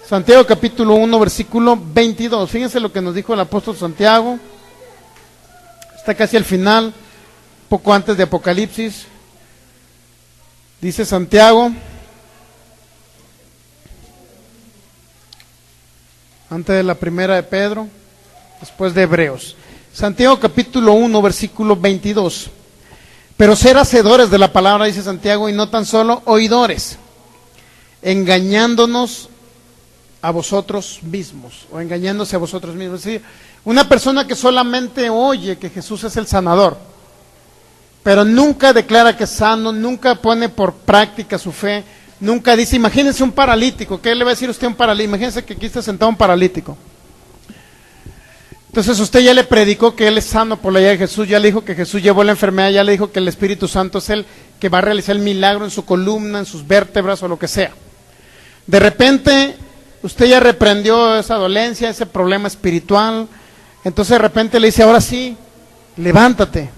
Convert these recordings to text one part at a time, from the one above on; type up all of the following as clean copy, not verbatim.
Santiago capítulo 1, versículo 22. Fíjense lo que nos dijo el apóstol Santiago. Está casi al final, poco antes de Apocalipsis. Dice Santiago, antes de la primera de Pedro, después de Hebreos. Santiago capítulo 1, versículo 22. Pero ser hacedores de la palabra, dice Santiago, y no tan solo oidores, engañándonos a vosotros mismos, o engañándose a vosotros mismos. Es decir, una persona que solamente oye que Jesús es el sanador, pero nunca declara que es sano, nunca pone por práctica su fe, nunca dice, imagínense un paralítico, ¿qué le va a decir usted a un paralítico? Imagínense que aquí está sentado un paralítico. Entonces usted ya le predicó que él es sano por la ayuda de Jesús, ya le dijo que Jesús llevó la enfermedad, ya le dijo que el Espíritu Santo es el que va a realizar el milagro en su columna, en sus vértebras o lo que sea. De repente usted ya reprendió esa dolencia, ese problema espiritual, entonces de repente le dice, ahora sí, levántate.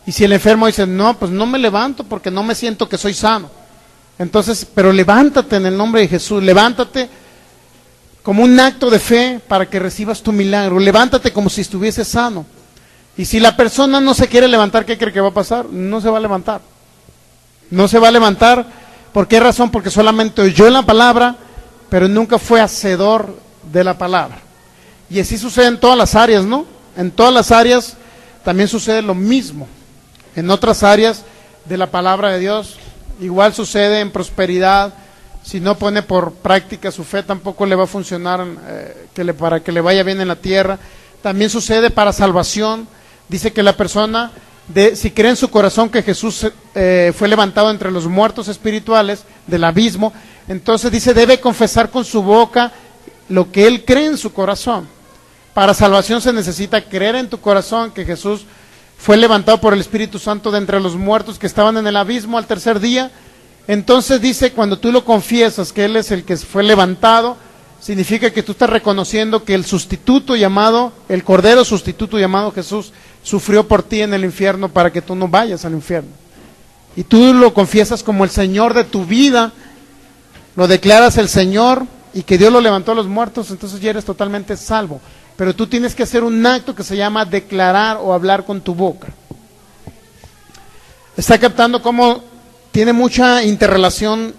Y si el enfermo dice, no, pues no me levanto porque no me siento que soy sano. Entonces, pero levántate en el nombre de Jesús, levántate como un acto de fe para que recibas tu milagro, levántate como si estuviese sano. Y si la persona no se quiere levantar, ¿qué cree que va a pasar? No se va a levantar. No se va a levantar, ¿por qué razón? Porque solamente oyó la palabra, pero nunca fue hacedor de la palabra. Y así sucede en todas las áreas, ¿no? En todas las áreas también sucede lo mismo. En otras áreas de la palabra de Dios, igual sucede en prosperidad. Si no pone por práctica su fe, tampoco le va a funcionar para que le vaya bien en la tierra. También sucede para salvación. Dice que la persona, si cree en su corazón que Jesús fue levantado entre los muertos espirituales del abismo, entonces dice, debe confesar con su boca lo que él cree en su corazón. Para salvación se necesita creer en tu corazón que Jesús fue levantado por el Espíritu Santo de entre los muertos que estaban en el abismo al tercer día. Entonces dice, cuando tú lo confiesas que Él es el que fue levantado, significa que tú estás reconociendo que el sustituto llamado, el Cordero sustituto llamado Jesús, sufrió por ti en el infierno para que tú no vayas al infierno. Y tú lo confiesas como el Señor de tu vida, lo declaras el Señor y que Dios lo levantó a los muertos, entonces ya eres totalmente salvo. Pero tú tienes que hacer un acto que se llama declarar o hablar con tu boca. ¿Está captando cómo tiene mucha interrelación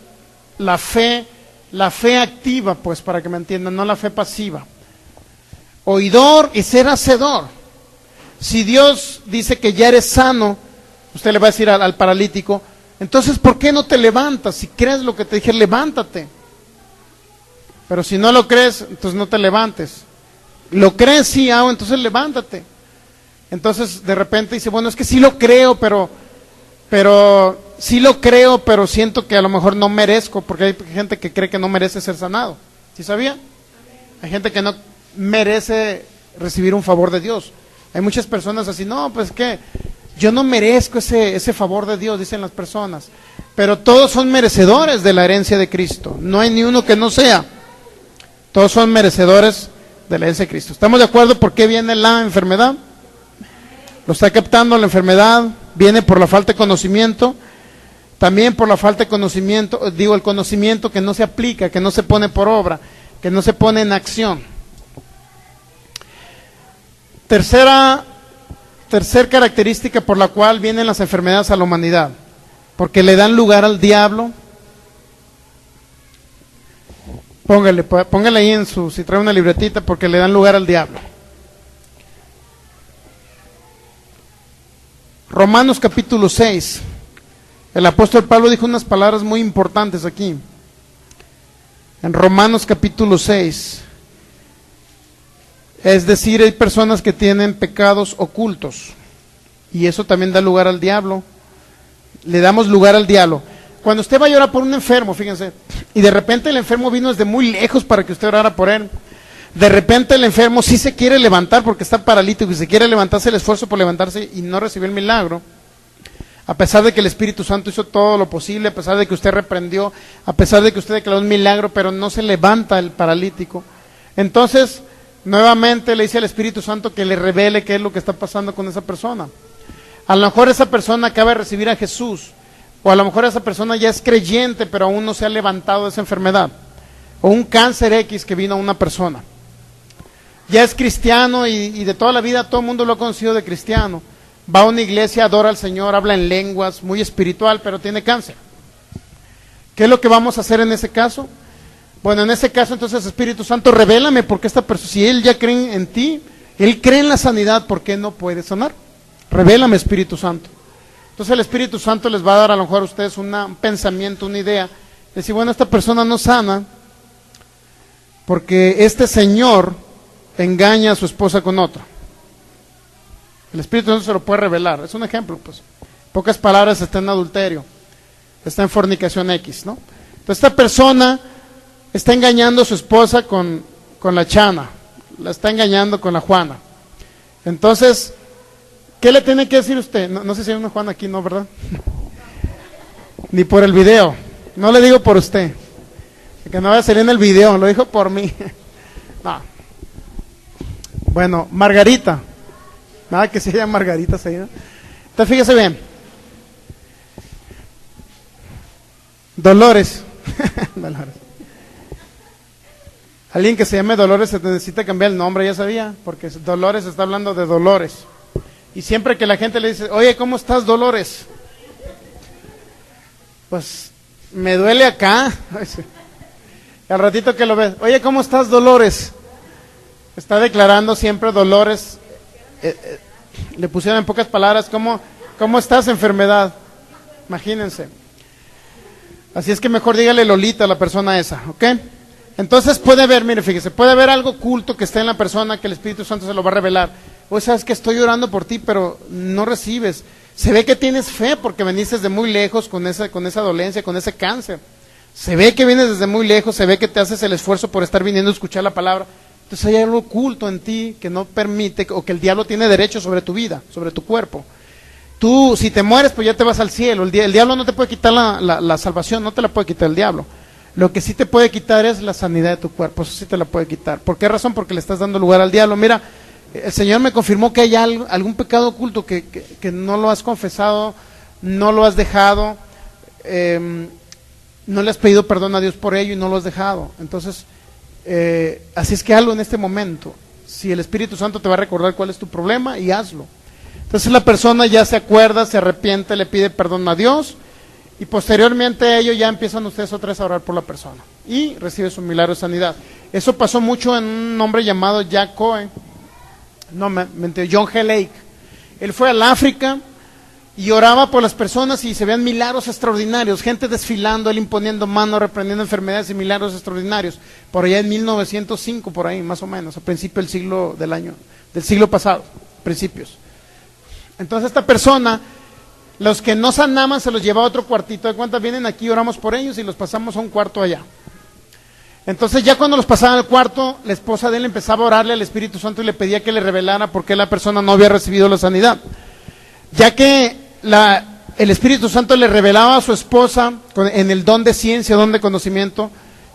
la fe activa, pues, para que me entiendan, no la fe pasiva? Oidor y ser hacedor. Si Dios dice que ya eres sano, usted le va a decir al paralítico, entonces ¿por qué no te levantas? Si crees lo que te dije, levántate. Pero si no lo crees, entonces no te levantes. ¿Lo crees? Sí, entonces levántate. Entonces de repente dice, bueno, es que sí lo creo, pero sí lo creo, pero siento que a lo mejor no merezco, porque hay gente que cree que no merece ser sanado. ¿Sí sabía? Hay gente que no merece recibir un favor de Dios. Hay muchas personas así, no, pues que yo no merezco ese favor de Dios, dicen las personas. Pero todos son merecedores de la herencia de Cristo. No hay ni uno que no sea. Todos son merecedores de la herencia de Cristo. ¿Estamos de acuerdo por qué viene la enfermedad? ¿Lo está captando? La enfermedad viene por la falta de conocimiento. También por la falta de conocimiento, digo, el conocimiento que no se aplica, que no se pone por obra, que no se pone en acción. Tercer característica por la cual vienen las enfermedades a la humanidad, porque le dan lugar al diablo. Póngale ahí si trae una libretita, porque le dan lugar al diablo. Romanos capítulo 6. El apóstol Pablo dijo unas palabras muy importantes aquí. En Romanos capítulo 6. Es decir, hay personas que tienen pecados ocultos. Y eso también da lugar al diablo. Le damos lugar al diablo. Cuando usted va a llorar por un enfermo, fíjense, y de repente el enfermo vino desde muy lejos para que usted orara por él. De repente el enfermo sí se quiere levantar porque está paralítico y se quiere levantarse, el esfuerzo por levantarse y no recibió el milagro. A pesar de que el Espíritu Santo hizo todo lo posible, a pesar de que usted reprendió, a pesar de que usted declaró un milagro, pero no se levanta el paralítico. Entonces, nuevamente le dice al Espíritu Santo que le revele qué es lo que está pasando con esa persona. A lo mejor esa persona acaba de recibir a Jesús, o a lo mejor esa persona ya es creyente, pero aún no se ha levantado de esa enfermedad. o un cáncer X que vino a una persona. Ya es cristiano y de toda la vida todo el mundo lo ha conocido de cristiano. Va a una iglesia, adora al Señor, habla en lenguas, muy espiritual, pero tiene cáncer. ¿Qué es lo que vamos a hacer en ese caso? Bueno, en ese caso entonces, Espíritu Santo, revélame porque esta persona, si él ya cree en ti, él cree en la sanidad, ¿por qué no puede sanar? Revélame, Espíritu Santo. Entonces el Espíritu Santo les va a dar a lo mejor a ustedes un pensamiento, una idea, decir, bueno, esta persona no sana porque este señor engaña a su esposa con otra. El Espíritu Santo se lo puede revelar, es un ejemplo, pues. En pocas palabras, está en adulterio, está en fornicación X, ¿no? Entonces esta persona está engañando a su esposa con la Chana, la está engañando con la Juana. Entonces, ¿qué le tiene que decir usted? No sé si hay una Juana aquí, ¿no, verdad? Ni por el video, no le digo por usted, que no vaya a salir en el video, lo dijo por mí. No. Bueno, Margarita, nada que se llama Margarita, ¿sí? Entonces fíjese bien, Dolores, Dolores. Alguien que se llame Dolores se necesita cambiar el nombre, ya sabía, porque Dolores está hablando de dolores. Y siempre que la gente le dice, oye, ¿cómo estás, Dolores? Pues, me duele acá. Al ratito que lo ves, oye, ¿cómo estás, Dolores? Está declarando siempre Dolores. Le pusieron en pocas palabras, ¿cómo estás, enfermedad? Imagínense. Así es que mejor dígale Lolita a la persona esa, ¿ok? Entonces puede haber, mire, fíjese, puede haber algo oculto que esté en la persona que el Espíritu Santo se lo va a revelar. O sabes que estoy orando por ti, pero no recibes. Se ve que tienes fe porque veniste desde muy lejos con esa dolencia, con ese cáncer. Se ve que vienes desde muy lejos, se ve que te haces el esfuerzo por estar viniendo a escuchar la palabra. Entonces hay algo oculto en ti que no permite, o que el diablo tiene derecho sobre tu vida, sobre tu cuerpo. Tú, si te mueres, pues ya te vas al cielo. El diablo no te puede quitar la salvación, no te la puede quitar el diablo. Lo que sí te puede quitar es la sanidad de tu cuerpo, eso sí te la puede quitar. ¿Por qué razón? Porque le estás dando lugar al diablo. Mira, el Señor me confirmó que hay algún pecado oculto que no lo has confesado, no lo has dejado, no le has pedido perdón a Dios por ello y no lo has dejado. Entonces, así es que hazlo en este momento. Si el Espíritu Santo te va a recordar cuál es tu problema, y hazlo. Entonces la persona ya se acuerda, se arrepiente, le pide perdón a Dios, y posteriormente a ello ya empiezan ustedes otra vez a orar por la persona y recibe su milagro de sanidad. Eso pasó mucho en un hombre llamado Jack Cohen, John G. Lake. Él fue al África y oraba por las personas y se veían milagros extraordinarios, gente desfilando, él imponiendo manos, reprendiendo enfermedades y milagros extraordinarios, por allá en 1905, por ahí más o menos, a principio del siglo pasado, principios. Entonces esta persona, los que no sanaban se los llevaba a otro cuartito, de cuenta, vienen aquí, oramos por ellos y los pasamos a un cuarto allá. Entonces ya cuando los pasaban al cuarto, la esposa de él empezaba a orarle al Espíritu Santo y le pedía que le revelara por qué la persona no había recibido la sanidad. Ya que el Espíritu Santo le revelaba a su esposa en el don de ciencia, don de conocimiento,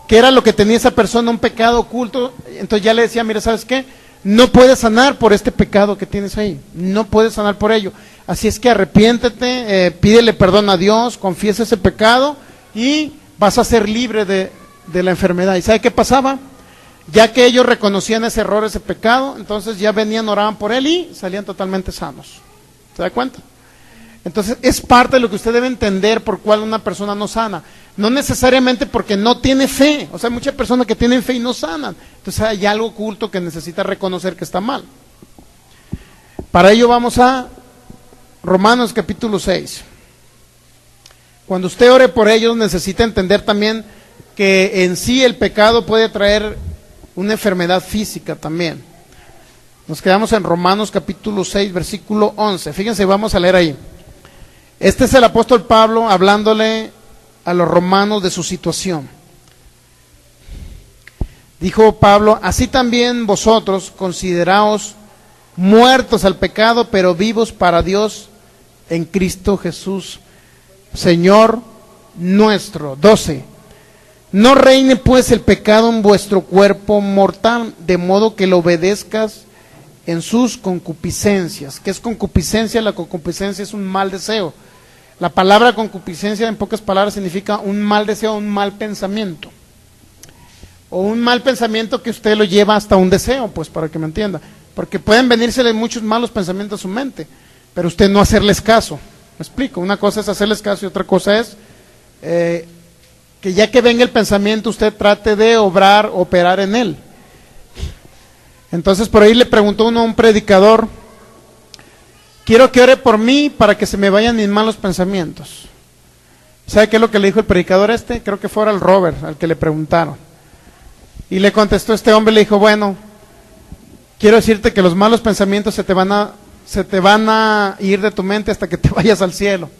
que era lo que tenía esa persona, un pecado oculto. Entonces ya le decía, mira, ¿sabes qué? No puedes sanar por este pecado que tienes ahí, no puedes sanar por ello. Así es que arrepiéntete, pídele perdón a Dios, confiesa ese pecado y vas a ser libre de la enfermedad. ¿Y sabe qué pasaba? Ya que ellos reconocían ese error, ese pecado, entonces ya venían, oraban por él y salían totalmente sanos. ¿Se da cuenta? Entonces es parte de lo que usted debe entender por cuál una persona no sana. No necesariamente porque no tiene fe. O sea, hay muchas personas que tienen fe y no sanan. Entonces hay algo oculto que necesita reconocer que está mal. Para ello vamos a Romanos capítulo 6. Cuando usted ore por ellos, necesita entender también que en sí el pecado puede traer una enfermedad física también. Nos quedamos en Romanos capítulo 6, versículo 11. Fíjense, vamos a leer ahí. Este es el apóstol Pablo hablándole a los romanos de su situación. Dijo Pablo, así también vosotros consideraos muertos al pecado, pero vivos para Dios en Cristo Jesús, Señor nuestro. 12. No reine pues el pecado en vuestro cuerpo mortal, de modo que lo obedezcas en sus concupiscencias. ¿Qué es concupiscencia? La concupiscencia es un mal deseo. La palabra concupiscencia, en pocas palabras, significa un mal deseo, un mal pensamiento. o un mal pensamiento que usted lo lleva hasta un deseo, pues para que me entienda, porque pueden venírsele muchos malos pensamientos a su mente, pero usted no hacerles caso. Me explico, una cosa es hacerles caso y otra cosa es que ya que venga el pensamiento usted trate de operar en él. Entonces por ahí le preguntó uno a un predicador: quiero que ore por mí para que se me vayan mis malos pensamientos. ¿Sabe qué es lo que le dijo el predicador este? Creo que fuera el Robert al que le preguntaron. Y le contestó este hombre, le dijo: bueno, quiero decirte que los malos pensamientos se te van a ir de tu mente hasta que te vayas al cielo.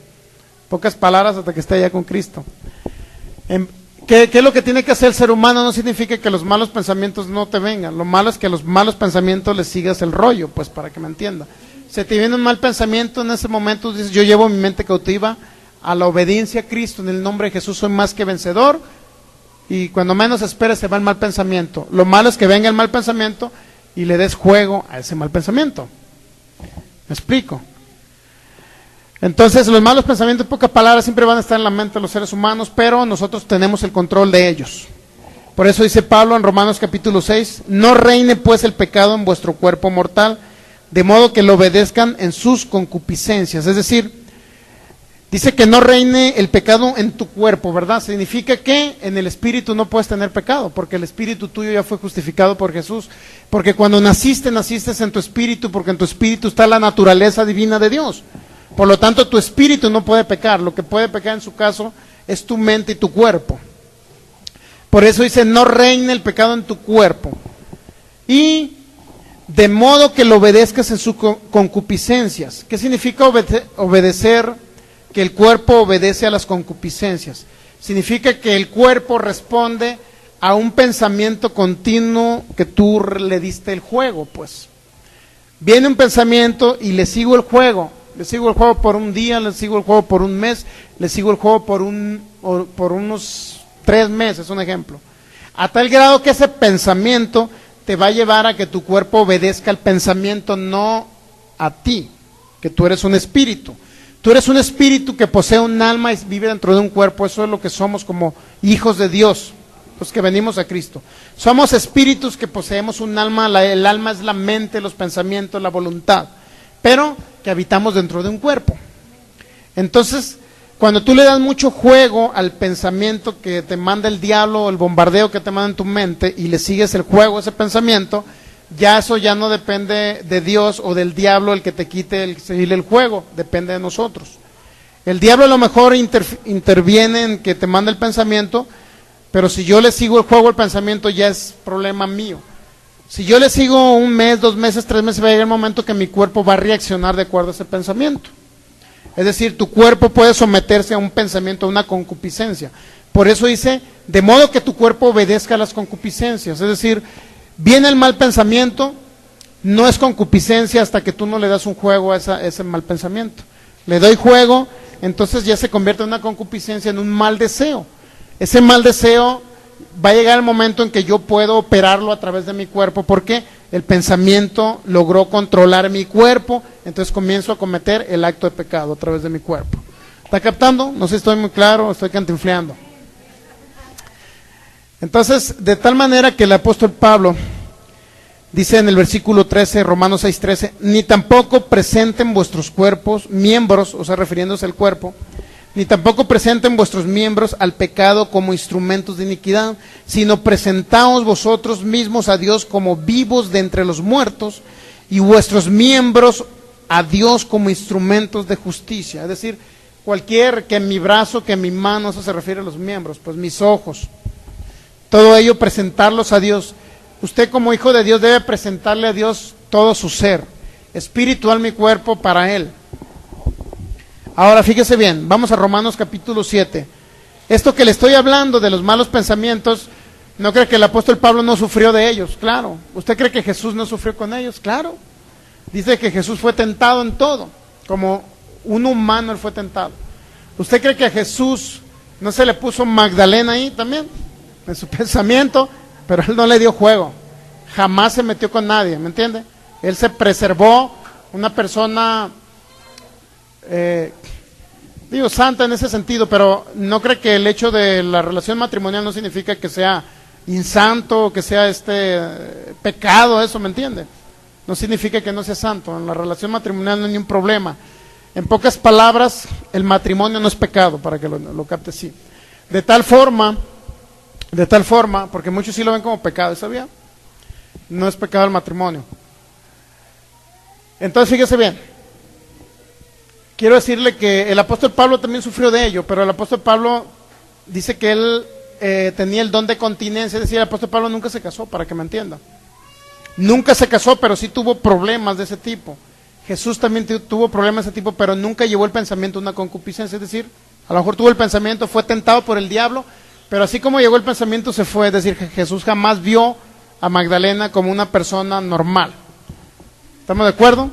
Pocas palabras, hasta que esté allá con Cristo. ¿Qué es lo que tiene que hacer el ser humano? No significa que los malos pensamientos no te vengan. Lo malo es que a los malos pensamientos les sigas el rollo, pues para que me entienda. Se te viene un mal pensamiento, en ese momento dices: yo llevo mi mente cautiva a la obediencia a Cristo, en el nombre de Jesús soy más que vencedor. Y cuando menos esperes se va el mal pensamiento. Lo malo es que venga el mal pensamiento y le des juego a ese mal pensamiento. ¿Me explico? Entonces los malos pensamientos, en pocas palabras, siempre van a estar en la mente de los seres humanos, pero nosotros tenemos el control de ellos. Por eso dice Pablo en Romanos capítulo 6: no reine pues el pecado en vuestro cuerpo mortal, de modo que lo obedezcan en sus concupiscencias. Es decir, dice que no reine el pecado en tu cuerpo, ¿verdad? Significa que en el espíritu no puedes tener pecado, porque el espíritu tuyo ya fue justificado por Jesús. Porque cuando naciste en tu espíritu, porque en tu espíritu está la naturaleza divina de Dios. Por lo tanto, tu espíritu no puede pecar. Lo que puede pecar en su caso es tu mente y tu cuerpo. Por eso dice: no reine el pecado en tu cuerpo. Y de modo que lo obedezcas en sus concupiscencias. ¿Qué significa obedecer? Que el cuerpo obedece a las concupiscencias. Significa que el cuerpo responde a un pensamiento continuo que tú le diste el juego, pues. Viene un pensamiento y le sigo el juego. Le sigo el juego por un día, le sigo el juego por un mes, le sigo el juego por unos 3 meses, un ejemplo. A tal grado que ese pensamiento te va a llevar a que tu cuerpo obedezca al pensamiento, no a ti, que tú eres un espíritu. Tú eres un espíritu que posee un alma y vive dentro de un cuerpo. Eso es lo que somos como hijos de Dios, los que venimos a Cristo. Somos espíritus que poseemos un alma. El alma es la mente, los pensamientos, la voluntad, pero que habitamos dentro de un cuerpo. Entonces, cuando tú le das mucho juego al pensamiento que te manda el diablo, o el bombardeo que te manda en tu mente, y le sigues el juego a ese pensamiento, ya eso ya no depende de Dios o del diablo el que te quite el seguirle el juego, depende de nosotros. El diablo a lo mejor interviene en que te manda el pensamiento, pero si yo le sigo el juego al pensamiento ya es problema mío. Si yo le sigo 1 mes, 2 meses, 3 meses, va a llegar el momento que mi cuerpo va a reaccionar de acuerdo a ese pensamiento. Es decir, tu cuerpo puede someterse a un pensamiento, a una concupiscencia. Por eso dice: de modo que tu cuerpo obedezca a las concupiscencias. Es decir, viene el mal pensamiento, no es concupiscencia hasta que tú no le das un juego a ese mal pensamiento. Le doy juego, entonces ya se convierte en una concupiscencia, en un mal deseo. Ese mal deseo va a llegar el momento en que yo puedo operarlo a través de mi cuerpo, porque el pensamiento logró controlar mi cuerpo, entonces comienzo a cometer el acto de pecado a través de mi cuerpo. ¿Está captando? No sé si estoy muy claro, estoy cantinfleando. Entonces, de tal manera que el apóstol Pablo dice en el versículo 13, Romanos 6:13: ni tampoco presenten vuestros cuerpos, miembros, o sea, refiriéndose al cuerpo, ni tampoco presenten vuestros miembros al pecado como instrumentos de iniquidad, sino presentaos vosotros mismos a Dios como vivos de entre los muertos, y vuestros miembros a Dios como instrumentos de justicia. Es decir, que mi brazo, que mi mano, eso se refiere a los miembros, pues mis ojos, todo ello presentarlos a Dios. Usted como hijo de Dios debe presentarle a Dios todo su ser, espiritual, mi cuerpo, para Él. Ahora fíjese bien, vamos a Romanos capítulo 7. Esto que le estoy hablando de los malos pensamientos, ¿no cree que el apóstol Pablo no sufrió de ellos? Claro. ¿Usted cree que Jesús no sufrió con ellos? Claro. Dice que Jesús fue tentado en todo, como un humano Él fue tentado. ¿Usted cree que a Jesús no se le puso Magdalena ahí también, en su pensamiento? Pero Él no le dio juego, jamás se metió con nadie, ¿me entiende? Él se preservó, una persona, santa en ese sentido, pero no cree que el hecho de la relación matrimonial no significa que sea insanto, que sea pecado, eso, ¿me entiende? No significa que no sea santo. En la relación matrimonial no hay ningún problema. En pocas palabras, el matrimonio no es pecado, para que lo capte así. De tal forma, porque muchos sí lo ven como pecado, ¿sabía? No es pecado el matrimonio. Entonces, fíjese bien. Quiero decirle que el apóstol Pablo también sufrió de ello, pero el apóstol Pablo dice que él tenía el don de continencia, es decir, el apóstol Pablo nunca se casó, para que me entienda. Nunca se casó, pero sí tuvo problemas de ese tipo. Jesús también tuvo problemas de ese tipo, pero nunca llevó el pensamiento a una concupiscencia, es decir, a lo mejor tuvo el pensamiento, fue tentado por el diablo, pero así como llegó el pensamiento se fue, es decir, Jesús jamás vio a Magdalena como una persona normal. ¿Estamos de acuerdo?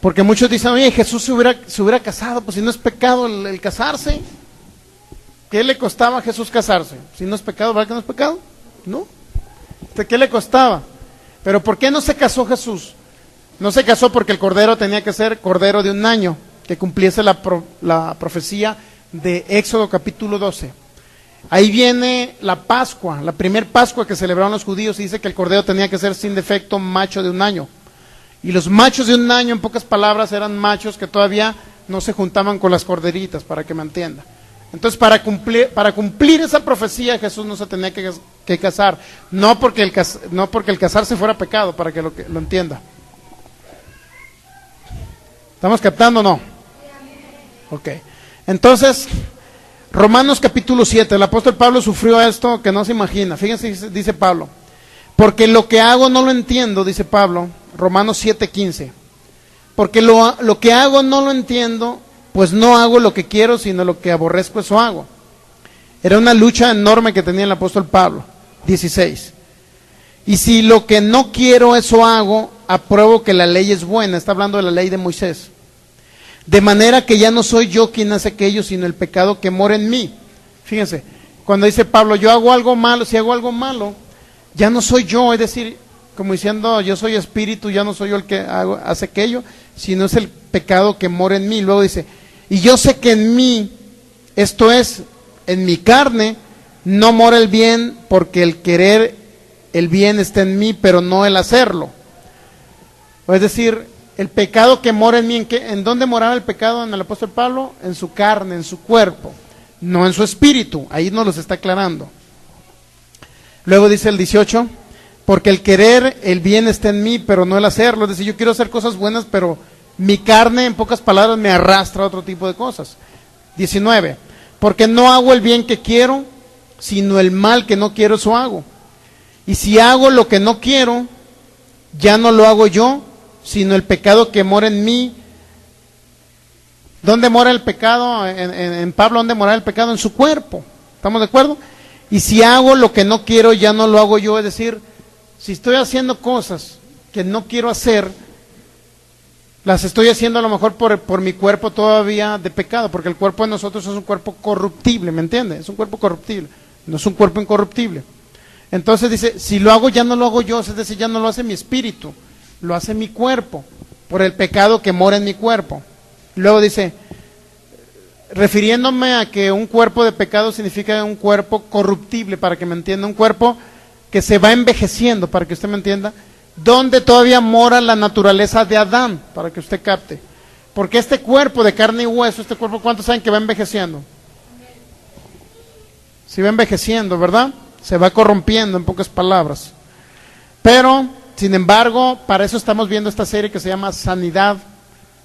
Porque muchos dicen, oye, Jesús se hubiera casado, pues si no es pecado el casarse. ¿Qué le costaba a Jesús casarse? Si no es pecado, ¿verdad que no es pecado? ¿No? ¿Qué le costaba? Pero ¿por qué no se casó Jesús? No se casó porque el cordero tenía que ser cordero de un año, que cumpliese la profecía de Éxodo capítulo 12. Ahí viene la Pascua, la primer Pascua que celebraron los judíos, y dice que el cordero tenía que ser sin defecto, macho de un año. Y los machos de un año, en pocas palabras, eran machos que todavía no se juntaban con las corderitas, para que me entienda. Entonces, para cumplir esa profecía, Jesús no se tenía que casar, no porque el casarse fuera pecado, para que lo entienda. ¿Estamos captando o no? Ok. Entonces, Romanos capítulo 7, el apóstol Pablo sufrió esto que no se imagina. Fíjense, dice Pablo, porque lo que hago no lo entiendo, dice Pablo, Romanos 7:15. Porque lo que hago no lo entiendo, pues no hago lo que quiero, sino lo que aborrezco, eso hago. Era una lucha enorme que tenía el apóstol Pablo. 16. Y si lo que no quiero, eso hago, apruebo que la ley es buena. Está hablando de la ley de Moisés. De manera que ya no soy yo quien hace aquello, sino el pecado que mora en mí. Fíjense, cuando dice Pablo, yo hago algo malo, si hago algo malo, ya no soy yo, es decir, como diciendo, yo soy espíritu, ya no soy yo el que hace aquello, sino es el pecado que mora en mí. Luego dice, y yo sé que en mí, esto es, en mi carne, no mora el bien, porque el querer el bien está en mí, pero no el hacerlo. Es decir, el pecado que mora en mí, ¿en dónde moraba el pecado en el apóstol Pablo? En su carne, en su cuerpo, no en su espíritu. Ahí nos los está aclarando. Luego dice el 18, porque el querer el bien está en mí, pero no el hacerlo. Es decir, yo quiero hacer cosas buenas, pero mi carne, en pocas palabras, me arrastra a otro tipo de cosas. 19, porque no hago el bien que quiero, sino el mal que no quiero, eso hago. Y si hago lo que no quiero, ya no lo hago yo, sino el pecado que mora en mí. ¿Dónde mora el pecado? En Pablo, ¿dónde mora el pecado? En su cuerpo. ¿Estamos de acuerdo? Y si hago lo que no quiero, ya no lo hago yo. Es decir, si estoy haciendo cosas que no quiero hacer, las estoy haciendo a lo mejor por mi cuerpo todavía de pecado, porque el cuerpo de nosotros es un cuerpo corruptible, ¿me entiende? Es un cuerpo corruptible, no es un cuerpo incorruptible. Entonces dice, si lo hago, ya no lo hago yo, es decir, ya no lo hace mi espíritu, lo hace mi cuerpo, por el pecado que mora en mi cuerpo. Luego dice, refiriéndome a que un cuerpo de pecado significa un cuerpo corruptible, para que me entienda, un cuerpo que se va envejeciendo, para que usted me entienda, donde todavía mora la naturaleza de Adán, para que usted capte. Porque este cuerpo de carne y hueso, este cuerpo, ¿cuántos saben que va envejeciendo? Sí va envejeciendo, ¿verdad? Se va corrompiendo, en pocas palabras. Pero, sin embargo, para eso estamos viendo esta serie que se llama Sanidad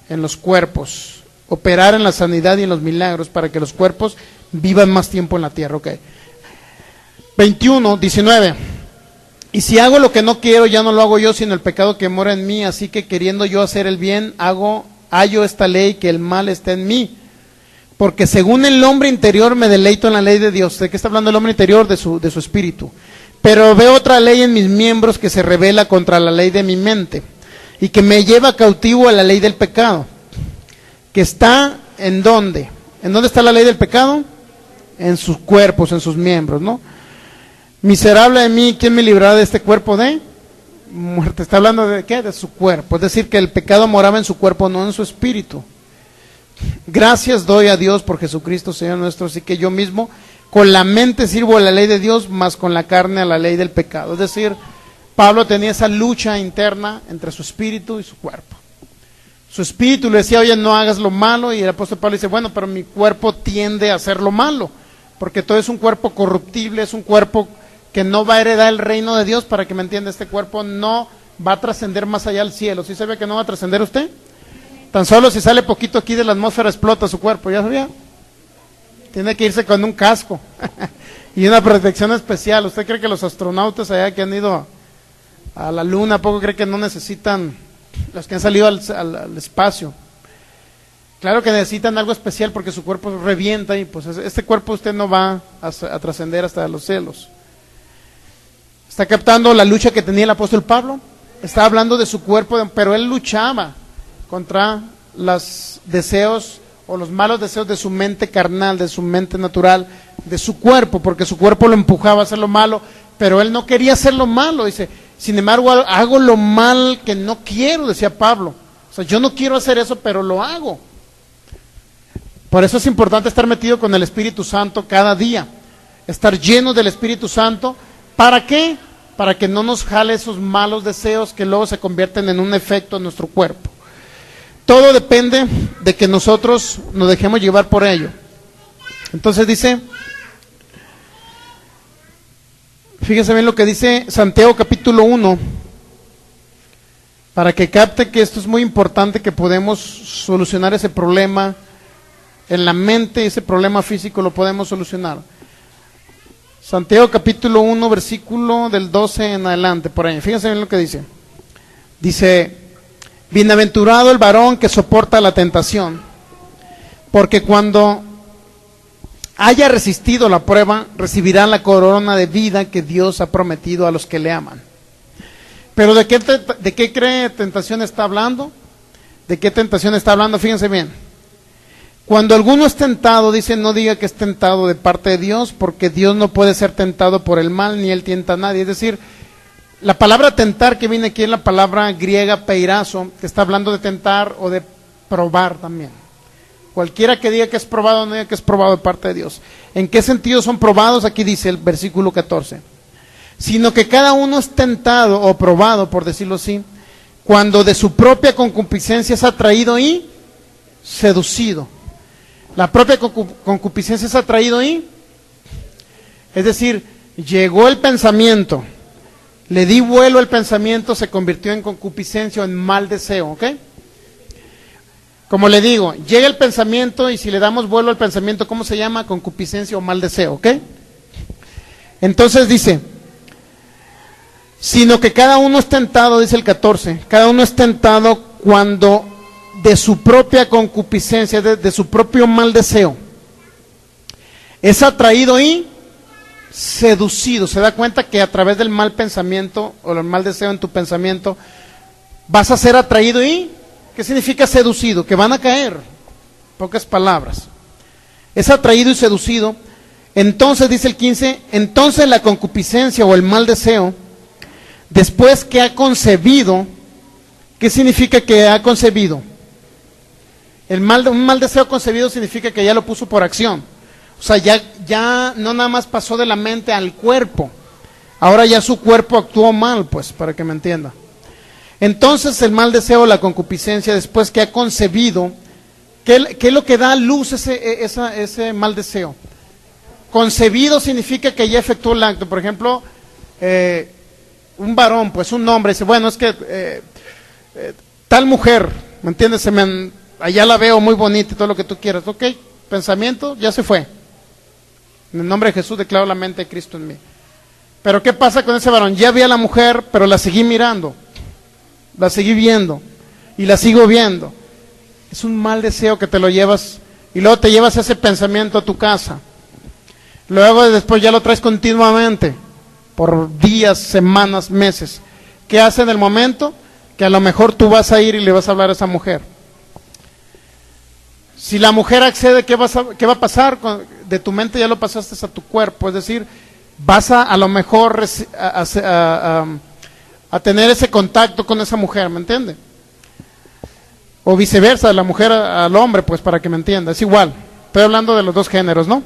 en los Cuerpos. Operar en la sanidad y en los milagros para que los cuerpos vivan más tiempo en la tierra. Ok. 19. Y si hago lo que no quiero, ya no lo hago yo, sino el pecado que mora en mí. Así que queriendo yo hacer el bien, hallo esta ley, que el mal está en mí. Porque según el hombre interior me deleito en la ley de Dios. ¿De qué está hablando el hombre interior? De su espíritu. Pero veo otra ley en mis miembros que se rebela contra la ley de mi mente y que me lleva cautivo a la ley del pecado. Que está ¿en dónde? ¿En dónde está la ley del pecado? En sus cuerpos, en sus miembros, ¿no? Miserable de mí, ¿quién me librará de este cuerpo de muerte? Está hablando de ¿qué? De su cuerpo. Es decir, que el pecado moraba en su cuerpo, no en su espíritu. Gracias doy a Dios por Jesucristo, Señor nuestro, así que yo mismo con la mente sirvo a la ley de Dios, mas con la carne a la ley del pecado. Es decir, Pablo tenía esa lucha interna entre su espíritu y su cuerpo. Su espíritu le decía, oye, no hagas lo malo, y el apóstol Pablo dice, bueno, pero mi cuerpo tiende a hacer lo malo, porque todo es un cuerpo corruptible, es un cuerpo que no va a heredar el reino de Dios. Para que me entienda, este cuerpo no va a trascender más allá del cielo. ¿Sí sabe que no va a trascender usted? Tan solo si sale poquito aquí de la atmósfera explota su cuerpo, ¿ya sabía? Tiene que irse con un casco y una protección especial. ¿Usted cree que los astronautas allá que han ido a la luna, poco cree que no necesitan, los que han salido al espacio? Claro que necesitan algo especial porque su cuerpo revienta y pues este cuerpo usted no va a trascender hasta los cielos. ¿Está captando la lucha que tenía el apóstol Pablo? Está hablando de su cuerpo, pero él luchaba contra los deseos o los malos deseos de su mente carnal, de su mente natural, de su cuerpo, porque su cuerpo lo empujaba a hacer lo malo, pero él no quería hacer lo malo. Dice, sin embargo, hago lo mal que no quiero, decía Pablo. O sea, yo no quiero hacer eso, pero lo hago. Por eso es importante estar metido con el Espíritu Santo cada día, estar lleno del Espíritu Santo. ¿Para qué? Para que no nos jale esos malos deseos que luego se convierten en un efecto en nuestro cuerpo. Todo depende de que nosotros nos dejemos llevar por ello. Entonces dice, fíjese bien lo que dice Santiago capítulo 1, para que capte que esto es muy importante, que podemos solucionar ese problema en la mente, ese problema físico lo podemos solucionar. Santiago capítulo 1, versículo del 12 en adelante, por ahí. Fíjense bien lo que dice. Dice, bienaventurado el varón que soporta la tentación, porque cuando haya resistido la prueba, recibirá la corona de vida que Dios ha prometido a los que le aman. Pero ¿de qué cree tentación está hablando? ¿De qué tentación está hablando? Fíjense bien. Cuando alguno es tentado, dice, no diga que es tentado de parte de Dios, porque Dios no puede ser tentado por el mal, ni él tienta a nadie. Es decir, la palabra tentar que viene aquí es la palabra griega peirazo, que está hablando de tentar o de probar también. Cualquiera que diga que es probado, no diga que es probado de parte de Dios. ¿En qué sentido son probados? Aquí dice el versículo 14. Sino que cada uno es tentado o probado, por decirlo así, cuando de su propia concupiscencia es atraído y seducido. La propia concupiscencia es atraído y, es decir, llegó el pensamiento, le di vuelo al pensamiento, se convirtió en concupiscencia o en mal deseo, ¿ok? Como le digo, llega el pensamiento y si le damos vuelo al pensamiento, ¿cómo se llama? Concupiscencia o mal deseo, ¿ok? Entonces dice, sino que cada uno es tentado, dice el 14, cada uno es tentado cuando de su propia concupiscencia, de su propio mal deseo, es atraído y seducido. Se da cuenta que a través del mal pensamiento o el mal deseo en tu pensamiento vas a ser atraído y, ¿qué significa seducido? Que van a caer, pocas palabras. Es atraído y seducido. Entonces dice el 15, entonces la concupiscencia o el mal deseo, después que ha concebido, ¿qué significa que ha concebido? Un mal deseo concebido significa que ya lo puso por acción. O sea, ya no nada más pasó de la mente al cuerpo. Ahora ya su cuerpo actuó mal, pues, para que me entienda. Entonces el mal deseo, la concupiscencia, después que ha concebido, ¿qué es lo que da a luz ese mal deseo? Concebido significa que ya efectuó el acto. Por ejemplo, un varón, pues un hombre, dice, bueno, es que tal mujer, ¿me entiendes? Allá la veo muy bonita y todo lo que tú quieras. Ok, pensamiento, ya se fue. En el nombre de Jesús declaro la mente de Cristo en mí. Pero ¿qué pasa con ese varón? Ya vi a la mujer, pero la seguí mirando, la seguí viendo y la sigo viendo. Es un mal deseo que te lo llevas y luego te llevas ese pensamiento a tu casa. Luego después ya lo traes continuamente por días, semanas, meses. ¿Qué hace en el momento? Que a lo mejor tú vas a ir y le vas a hablar a esa mujer. Si la mujer accede, ¿qué va a pasar? De tu mente ya lo pasaste a tu cuerpo, es decir, vas a lo mejor a tener ese contacto con esa mujer, ¿me entiende? O viceversa, de la mujer al hombre, pues para que me entienda, es igual. Estoy hablando de los dos géneros, ¿no?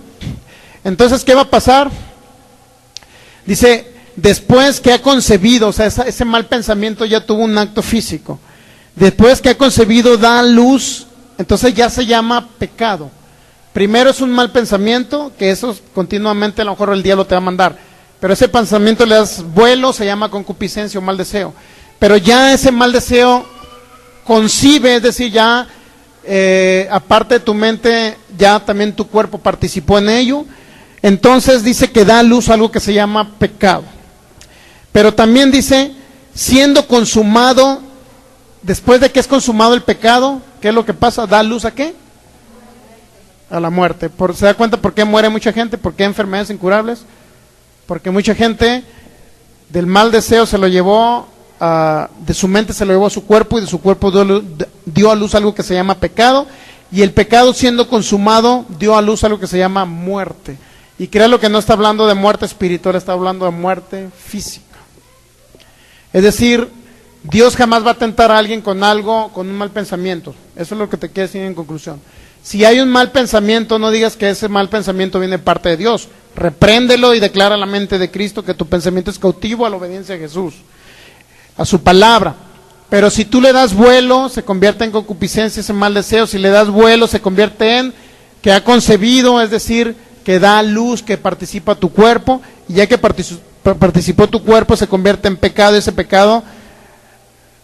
Entonces, ¿qué va a pasar? Dice, después que ha concebido, o sea, ese mal pensamiento ya tuvo un acto físico. Después que ha concebido, da a luz, entonces ya se llama pecado. Primero es un mal pensamiento, que eso continuamente a lo mejor el diablo te va a mandar. Pero ese pensamiento le das vuelo, se llama concupiscencia o mal deseo. Pero ya ese mal deseo concibe, es decir, ya aparte de tu mente, ya también tu cuerpo participó en ello. Entonces dice que da a luz algo que se llama pecado. Pero también dice, siendo consumado, después de que es consumado el pecado, ¿qué es lo que pasa? ¿Da luz a qué? A la muerte. ¿Se da cuenta por qué muere mucha gente? ¿Por qué enfermedades incurables? Porque mucha gente del mal deseo se lo llevó, de su mente se lo llevó a su cuerpo, y de su cuerpo dio a luz algo que se llama pecado, y el pecado siendo consumado dio a luz algo que se llama muerte. Y créalo que no está hablando de muerte espiritual, está hablando de muerte física. Es decir, Dios jamás va a tentar a alguien con algo, con un mal pensamiento. Eso es lo que te quiero decir en conclusión. Si hay un mal pensamiento, no digas que ese mal pensamiento viene de parte de Dios. Repréndelo y declara a la mente de Cristo que tu pensamiento es cautivo a la obediencia a Jesús, a su palabra. Pero si tú le das vuelo, se convierte en concupiscencia ese mal deseo. Si le das vuelo, se convierte en que ha concebido, es decir, que da luz, que participa tu cuerpo, y ya que participó tu cuerpo, se convierte en pecado. Ese pecado,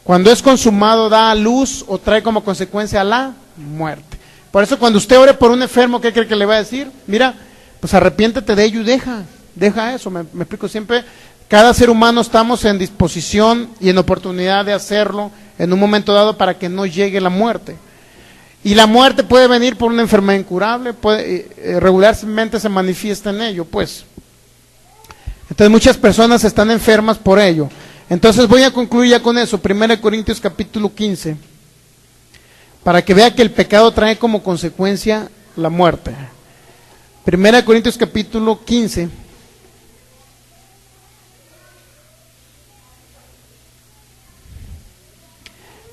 cuando es consumado, da a luz o trae como consecuencia la muerte. Por eso cuando usted ore por un enfermo, ¿qué cree que le va a decir? Mira, pues arrepiéntete de ello y deja eso. Me explico, siempre, cada ser humano estamos en disposición y en oportunidad de hacerlo en un momento dado para que no llegue la muerte. Y la muerte puede venir por una enfermedad incurable, regularmente se manifiesta en ello, pues. Entonces muchas personas están enfermas por ello. Entonces voy a concluir ya con eso, 1 Corintios capítulo 15, para que vea que el pecado trae como consecuencia la muerte. 1 Corintios capítulo 15.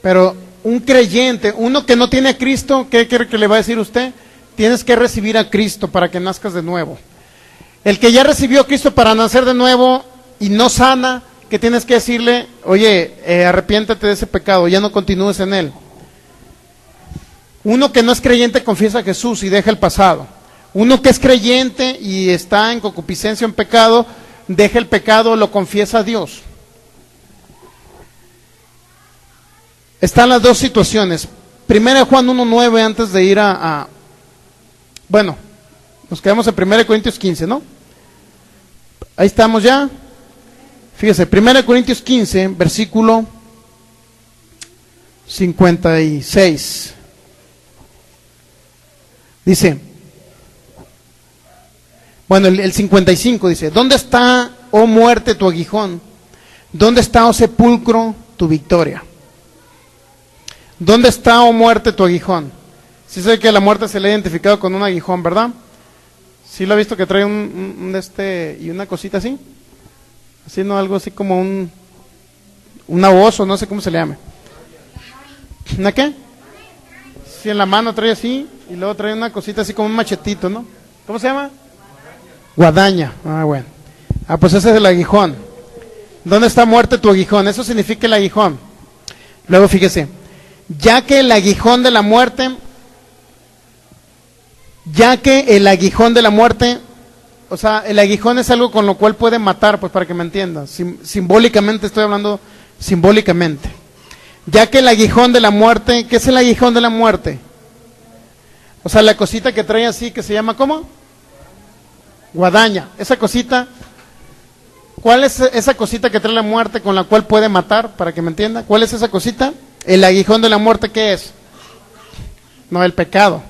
Pero un creyente, uno que no tiene a Cristo, ¿qué quiere que le va a decir usted? Tienes que recibir a Cristo para que nazcas de nuevo. El que ya recibió a Cristo para nacer de nuevo y no sana, ¿qué tienes que decirle? Oye, arrepiéntate de ese pecado, ya no continúes en él. Uno que no es creyente confiesa a Jesús y deja el pasado. Uno que es creyente y está en concupiscencia, en pecado, deja el pecado, lo confiesa a Dios. Están las dos situaciones. 1 Juan 1:9, antes de ir bueno, nos quedamos en 1 Corintios 15, ¿no? Ahí estamos ya. Fíjese, 1 Corintios 15, versículo 56. Dice, bueno, el 55 dice, ¿dónde está, oh muerte, tu aguijón? ¿Dónde está, oh sepulcro, tu victoria? ¿Dónde está, oh muerte, tu aguijón? Sí sé que la muerte se le ha identificado con un aguijón, ¿verdad? ¿Sí lo ha visto que trae y una cosita así? Así, ¿no? Algo así como una voz, o no sé cómo se le llame. ¿Una qué? Sí, en la mano trae así, y luego trae una cosita así como un machetito, ¿no? ¿Cómo se llama? Guadaña. Ah, bueno. Ah, pues ese es el aguijón. ¿Dónde está muerte tu aguijón? Eso significa el aguijón. Luego fíjese, ya que el aguijón de la muerte, o sea, el aguijón es algo con lo cual puede matar, pues para que me entiendan, simbólicamente estoy hablando, simbólicamente. Ya que el aguijón de la muerte, ¿qué es el aguijón de la muerte? O sea, la cosita que trae así, que se llama, ¿cómo? Guadaña. Esa cosita, ¿cuál es esa cosita que trae la muerte con la cual puede matar, para que me entienda? ¿Cuál es esa cosita? El aguijón de la muerte, ¿qué es? No, el pecado.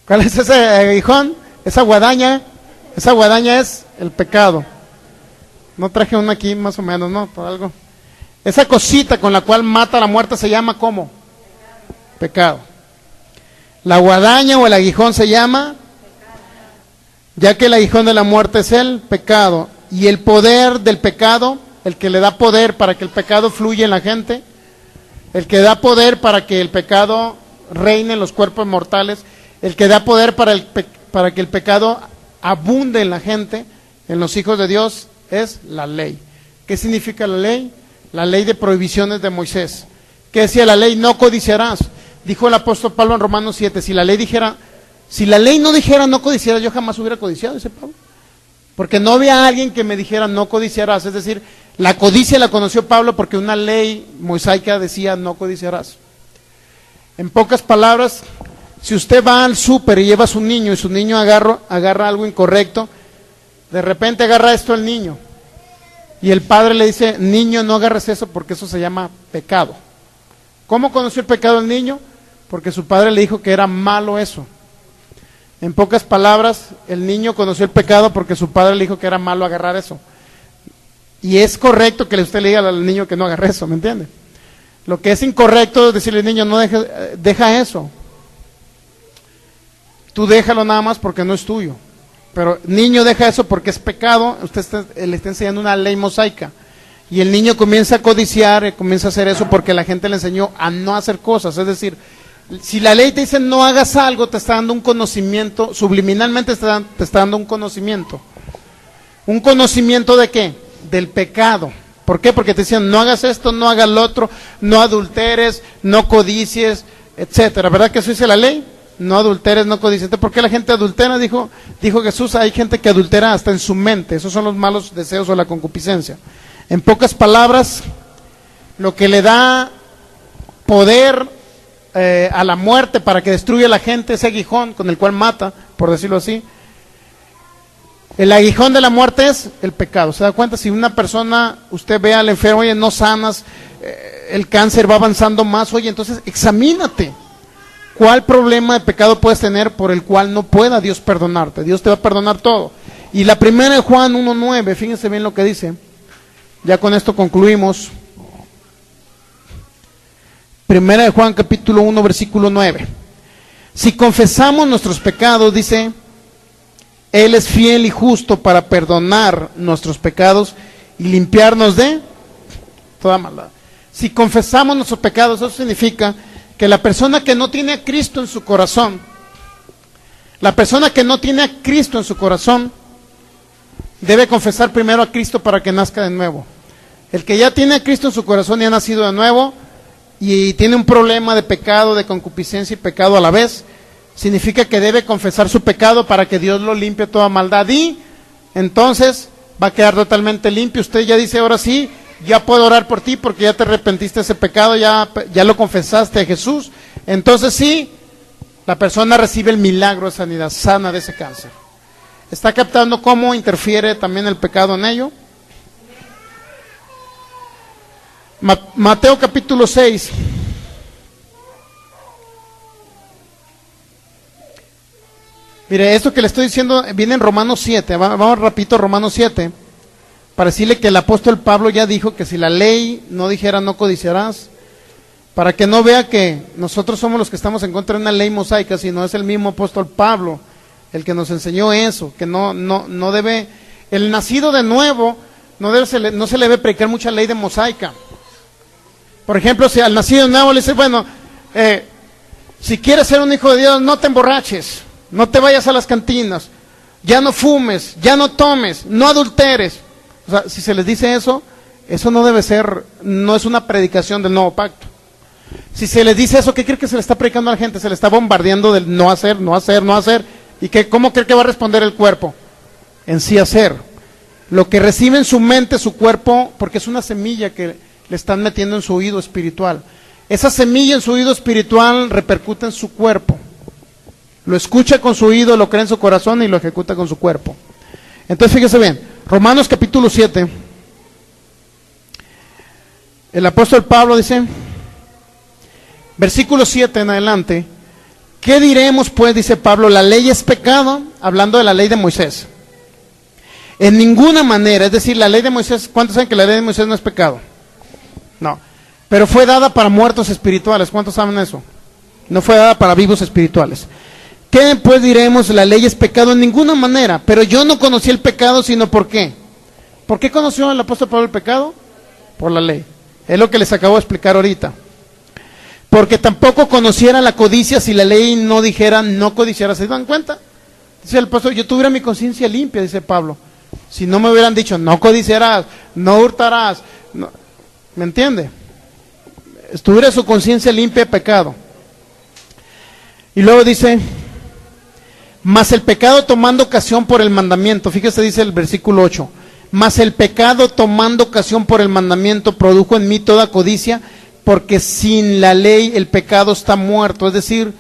¿Cuál es ese aguijón? Esa guadaña es el pecado. No traje una aquí más o menos, ¿no? Por algo. Esa cosita con la cual mata la muerte se llama ¿cómo? Pecado. La guadaña o el aguijón se llama, ya que el aguijón de la muerte es el pecado. Y el poder del pecado, el que le da poder para que el pecado fluya en la gente, el que da poder para que el pecado reine en los cuerpos mortales, el que da poder para para que el pecado abunde en la gente, en los hijos de Dios, es la ley. ¿Qué significa la ley? La ley de prohibiciones de Moisés. ¿Qué decía la ley? No codiciarás. Dijo el apóstol Pablo en Romanos 7, si la ley no dijera no codiciarás, yo jamás hubiera codiciado, dice Pablo. Porque no había alguien que me dijera no codiciarás. Es decir, la codicia la conoció Pablo porque una ley mosaica decía no codiciarás. En pocas palabras, si usted va al súper y lleva a su niño y su niño agarra algo incorrecto, de repente agarra esto el niño y el padre le dice, niño, no agarres eso porque eso se llama pecado. ¿Cómo conoció el pecado el niño? Porque su padre le dijo que era malo eso. En pocas palabras, el niño conoció el pecado porque su padre le dijo que era malo agarrar eso. Y es correcto que usted le diga al niño que no agarre eso, ¿me entiende? Lo que es incorrecto es decirle al niño, no deja eso. Tú déjalo nada más porque no es tuyo. Pero niño, deja eso porque es pecado. Usted le está enseñando una ley mosaica. Y el niño comienza a codiciar, comienza a hacer eso porque la gente le enseñó a no hacer cosas. Es decir, si la ley te dice no hagas algo, te está dando un conocimiento, subliminalmente te está dando un conocimiento. ¿Un conocimiento de qué? Del pecado. ¿Por qué? Porque te decían no hagas esto, no hagas lo otro, no adulteres, no codicies, etcétera. ¿Verdad que eso dice la ley? No adulteres, no codicies. ¿Por qué la gente adultera? Dijo Jesús, hay gente que adultera hasta en su mente. Esos son los malos deseos o la concupiscencia. En pocas palabras, lo que le da poder a la muerte para que destruya a la gente, ese aguijón con el cual mata, por decirlo así. El aguijón de la muerte es el pecado. ¿Se da cuenta? Si una persona, usted ve al enfermo, oye, no sanas, el cáncer va avanzando más, oye, entonces examínate. ¿Cuál problema de pecado puedes tener por el cual no pueda Dios perdonarte? Dios te va a perdonar todo. Y la primera de Juan 1:9, fíjense bien lo que dice. Ya con esto concluimos. Primera de Juan capítulo 1 versículo 9. Si confesamos nuestros pecados, dice, Él es fiel y justo para perdonar nuestros pecados y limpiarnos de toda maldad. Si confesamos nuestros pecados, eso significa que la persona que no tiene a Cristo en su corazón, debe confesar primero a Cristo para que nazca de nuevo. El que ya tiene a Cristo en su corazón y ha nacido de nuevo y tiene un problema de pecado, de concupiscencia y pecado a la vez, significa que debe confesar su pecado para que Dios lo limpie de toda maldad y entonces va a quedar totalmente limpio. Usted ya dice, ahora sí, ya puedo orar por ti porque ya te arrepentiste de ese pecado, ya lo confesaste a Jesús. Entonces sí, la persona recibe el milagro de sanidad, sana de ese cáncer. ¿Está captando cómo interfiere también el pecado en ello? Mateo capítulo 6. Mire, esto que le estoy diciendo viene en Romanos 7. Vamos rapidito a Romanos 7. Para decirle que el apóstol Pablo ya dijo que si la ley no dijera no codiciarás, para que no vea que nosotros somos los que estamos en contra de una ley mosaica, sino es el mismo apóstol Pablo el que nos enseñó eso, que no debe, el nacido de nuevo no se le debe predicar mucha ley de mosaica. Por ejemplo, si al nacido de nuevo le dice, bueno, si quieres ser un hijo de Dios, no te emborraches, no te vayas a las cantinas, ya no fumes, ya no tomes, no adulteres. O sea, si se les dice eso no debe ser, no es una predicación del nuevo pacto. Si se les dice eso, ¿qué cree que se le está predicando a la gente? Se le está bombardeando del no hacer, no hacer, no hacer. ¿Y cómo cree que va a responder el cuerpo? En sí hacer. Lo que recibe en su mente, su cuerpo, porque es una semilla que le están metiendo en su oído espiritual. Esa semilla en su oído espiritual repercute en su cuerpo. Lo escucha con su oído, lo cree en su corazón y lo ejecuta con su cuerpo. Entonces fíjese bien, Romanos capítulo 7, el apóstol Pablo dice, versículo 7 en adelante, ¿qué diremos pues? Dice Pablo, la ley es pecado, hablando de la ley de Moisés. En ninguna manera, es decir, la ley de Moisés, ¿cuántos saben que la ley de Moisés no es pecado? No, pero fue dada para muertos espirituales, ¿cuántos saben eso? No fue dada para vivos espirituales. ¿Qué pues diremos? La ley es pecado en ninguna manera, pero yo no conocí el pecado, sino ¿por qué? ¿Por qué conoció el apóstol Pablo el pecado? Por la ley. Es lo que les acabo de explicar ahorita. Porque tampoco conociera la codicia si la ley no dijera no codiciarás. ¿Se dan cuenta? Dice el apóstol, yo tuviera mi conciencia limpia, dice Pablo, si no me hubieran dicho, no codiciarás, no hurtarás, no, ¿me entiende? Estuviera su conciencia limpia de pecado. Y luego dice, mas el pecado tomando ocasión por el mandamiento, fíjese, dice el versículo 8, mas el pecado tomando ocasión por el mandamiento produjo en mí toda codicia, porque sin la ley el pecado está muerto. Es decir,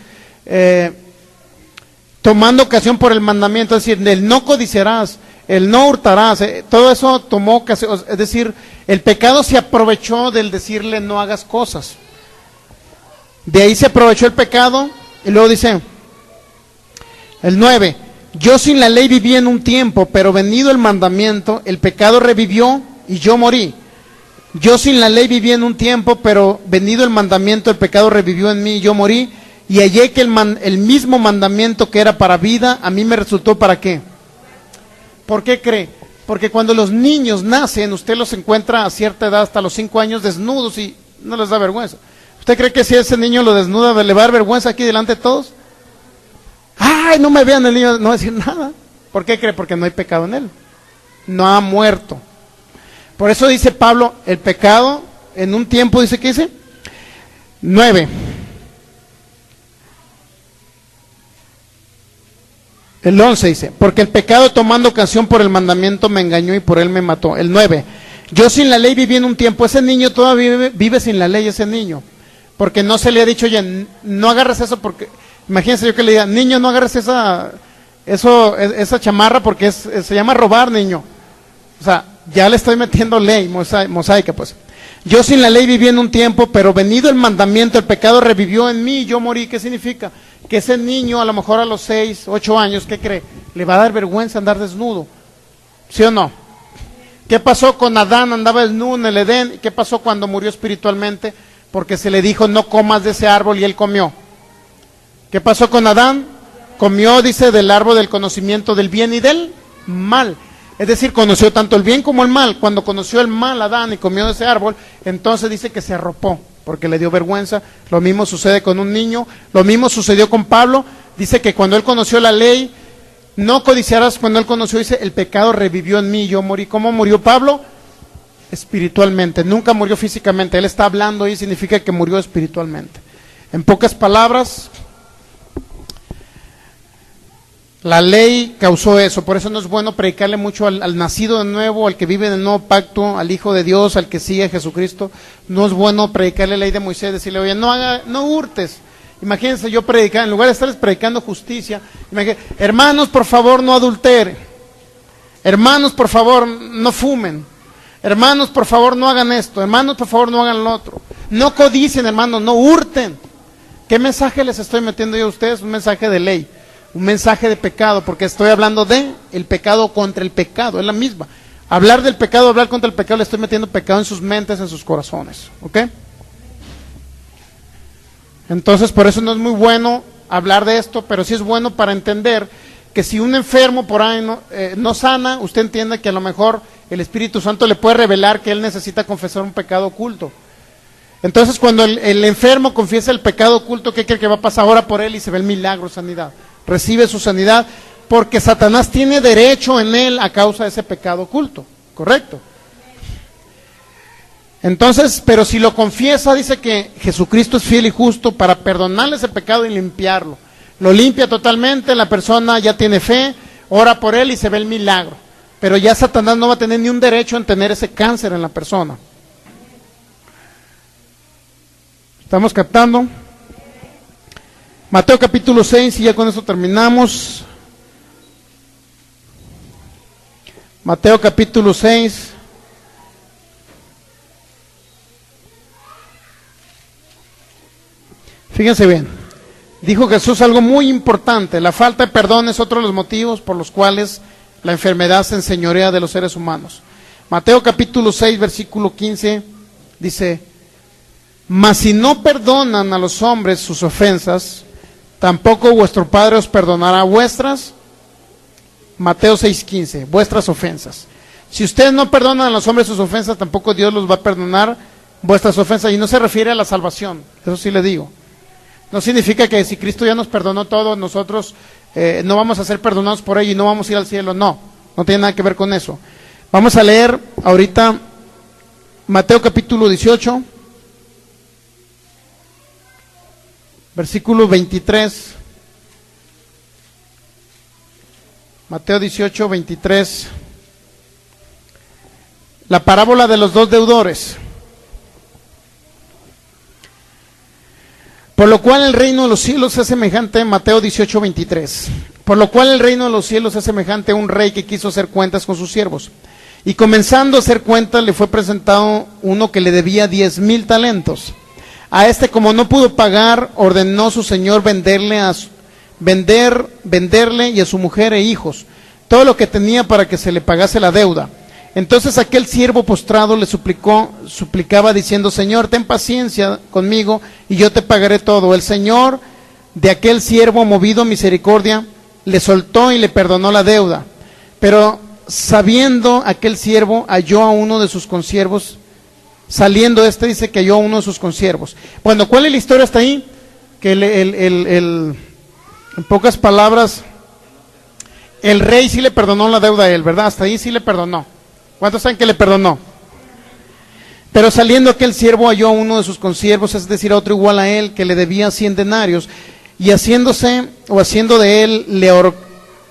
tomando ocasión por el mandamiento, es decir, el no codiciarás, el no hurtarás, todo eso tomó ocasión, es decir, el pecado se aprovechó del decirle no hagas cosas. De ahí se aprovechó el pecado, y luego dice, el 9, yo sin la ley viví en un tiempo, pero venido el mandamiento, el pecado revivió y yo morí. Yo sin la ley viví en un tiempo, pero venido el mandamiento, el pecado revivió en mí y yo morí. Y hallé que el mismo mandamiento que era para vida, a mí me resultó ¿para qué? ¿Por qué cree? Porque cuando los niños nacen, usted los encuentra a cierta edad, hasta los 5 años, desnudos y no les da vergüenza. ¿Usted cree que si ese niño lo desnuda, le va a dar vergüenza aquí delante de todos? ¡Ay, no me vean! El niño no va a decir nada. ¿Por qué cree? Porque no hay pecado en él. No ha muerto. Por eso dice Pablo, el pecado en un tiempo, dice, ¿qué dice? 9. El 11 dice, porque el pecado tomando ocasión por el mandamiento me engañó y por él me mató. El 9, yo sin la ley viví en un tiempo. Ese niño todavía vive sin la ley, ese niño, porque no se le ha dicho, oye, no agarres eso, porque imagínense yo que le diga, niño, no agarres esa chamarra porque se llama robar, niño. O sea, ya le estoy metiendo ley mosaica, pues. Yo sin la ley viví en un tiempo, pero venido el mandamiento, el pecado revivió en mí y yo morí. ¿Qué significa? Que ese niño a lo mejor a los 6, 8 años, ¿qué cree? Le va a dar vergüenza andar desnudo. ¿Sí o no? ¿Qué pasó con Adán? Andaba desnudo en el Edén. ¿Qué pasó cuando murió espiritualmente? Porque se le dijo, no comas de ese árbol y él comió. ¿Qué pasó con Adán? Comió, dice, del árbol del conocimiento del bien y del mal. Es decir, conoció tanto el bien como el mal. Cuando conoció el mal Adán y comió de ese árbol, entonces dice que se arropó, porque le dio vergüenza. Lo mismo sucede con un niño, lo mismo sucedió con Pablo. Dice que cuando él conoció la ley, no codiciarás, cuando él conoció, dice, el pecado revivió en mí y yo morí. ¿Cómo murió Pablo? Espiritualmente, nunca murió físicamente. Él está hablando y significa que murió espiritualmente. En pocas palabras, la ley causó eso. Por eso no es bueno predicarle mucho al nacido de nuevo, al que vive en el nuevo pacto, al Hijo de Dios, al que sigue a Jesucristo. No es bueno predicarle la ley de Moisés, decirle, oye, no hurtes. Imagínense yo predicar, en lugar de estarles predicando justicia, hermanos, por favor, no adulteren. Hermanos, por favor, no fumen. Hermanos, por favor, no hagan esto. Hermanos, por favor, no hagan lo otro. No codicien, hermanos, no hurten. ¿Qué mensaje les estoy metiendo yo a ustedes? Un mensaje de ley. Un mensaje de pecado, porque estoy hablando de el pecado contra el pecado, es la misma. Hablar del pecado, hablar contra el pecado, le estoy metiendo pecado en sus mentes, en sus corazones, ¿ok? Entonces, por eso no es muy bueno hablar de esto, pero sí es bueno para entender que si un enfermo por ahí no sana, usted entiende que a lo mejor el Espíritu Santo le puede revelar que él necesita confesar un pecado oculto. Entonces, cuando el enfermo confiesa el pecado oculto, ¿qué cree que va a pasar? Ahora por él y se ve el milagro, sanidad. Recibe su sanidad, porque Satanás tiene derecho en él a causa de ese pecado oculto, ¿correcto? Entonces, pero si lo confiesa, dice que Jesucristo es fiel y justo para perdonarle ese pecado y limpiarlo. Lo limpia totalmente, la persona ya tiene fe, ora por él y se ve el milagro. Pero ya Satanás no va a tener ni un derecho en tener ese cáncer en la persona. ¿Estamos captando? Mateo capítulo 6, y ya con eso terminamos. Mateo capítulo 6. Fíjense bien, dijo Jesús algo muy importante: la falta de perdón es otro de los motivos por los cuales la enfermedad se enseñorea de los seres humanos. Mateo capítulo 6, versículo 15, dice, mas si no perdonan a los hombres sus ofensas, tampoco vuestro Padre os perdonará vuestras, Mateo 6:15, vuestras ofensas. Si ustedes no perdonan a los hombres sus ofensas, tampoco Dios los va a perdonar vuestras ofensas. Y no se refiere a la salvación, eso sí le digo. No significa que si Cristo ya nos perdonó todo, nosotros no vamos a ser perdonados por ello y no vamos a ir al cielo. No tiene nada que ver con eso. Vamos a leer ahorita Mateo capítulo 18, versículo 23. Mateo 18, 23. La parábola de los dos deudores. Por lo cual el reino de los cielos es semejante, Mateo 18, 23. Por lo cual el reino de los cielos es semejante a un rey que quiso hacer cuentas con sus siervos. Y comenzando a hacer cuentas, le fue presentado uno que le debía 10,000 talentos. A este, como no pudo pagar, ordenó su señor venderle y a su mujer e hijos todo lo que tenía para que se le pagase la deuda. Entonces aquel siervo postrado le suplicaba diciendo: Señor, ten paciencia conmigo y yo te pagaré todo. El señor de aquel siervo, movido a misericordia, le soltó y le perdonó la deuda. Pero sabiendo aquel siervo, halló a uno de sus consiervos. Saliendo dice que halló a uno de sus consiervos. Bueno, ¿cuál es la historia hasta ahí? Que en pocas palabras, el rey sí le perdonó la deuda a él, ¿verdad? Hasta ahí sí le perdonó. ¿Cuántos saben que le perdonó? Pero saliendo aquel siervo halló a uno de sus consiervos, es decir, a otro igual a él, que le debía 100 denarios, y haciendo de él,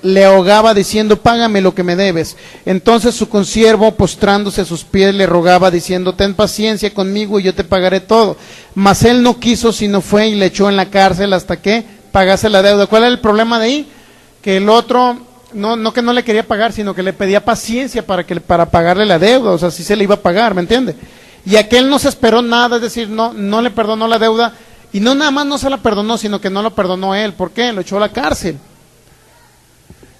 le ahogaba diciendo: págame lo que me debes. Entonces su consiervo, postrándose a sus pies, le rogaba diciendo: ten paciencia conmigo y yo te pagaré todo. Mas él no quiso, sino fue y le echó en la cárcel hasta que pagase la deuda. ¿Cuál era el problema de ahí? Que el otro no que no le quería pagar, sino que le pedía paciencia para pagarle la deuda. O sea, sí se le iba a pagar, ¿me entiende? Y aquel no se esperó nada, es decir, no le perdonó la deuda, y no nada más no se la perdonó, sino que no lo perdonó él. ¿Por qué? Lo echó a la cárcel.